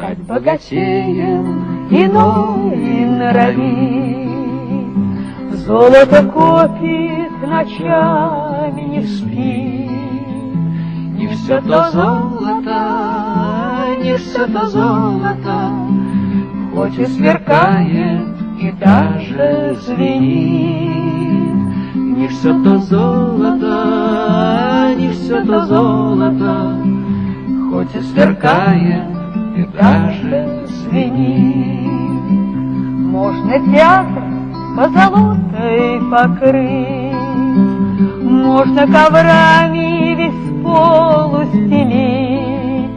Стать богатеем иной норовит, золото копит, ночами не спит. Не все то золото, не все то золото, хоть и сверкает и даже звенит. Не все то золото, не все то золото, хоть и сверкает и даже звенит. Можно театр позолотой покрыть, можно коврами весь пол устелить,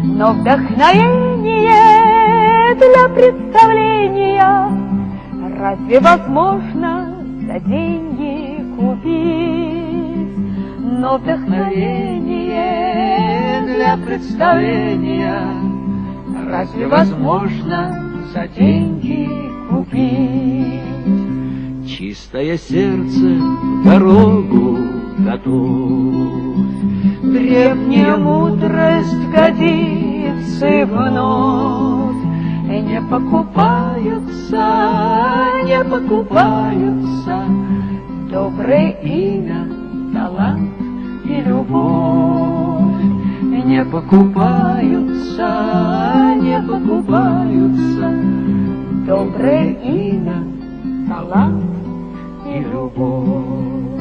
но вдохновение для представления разве возможно за деньги купить? Но вдохновение для представления разве возможно за деньги купить? Чистое сердце в дорогу готовь, древняя мудрость годится и вновь. не покупаются, не покупаются доброе имя, талант и любовь. Не покупаются, не покупаются доброе имя, талант и любовь.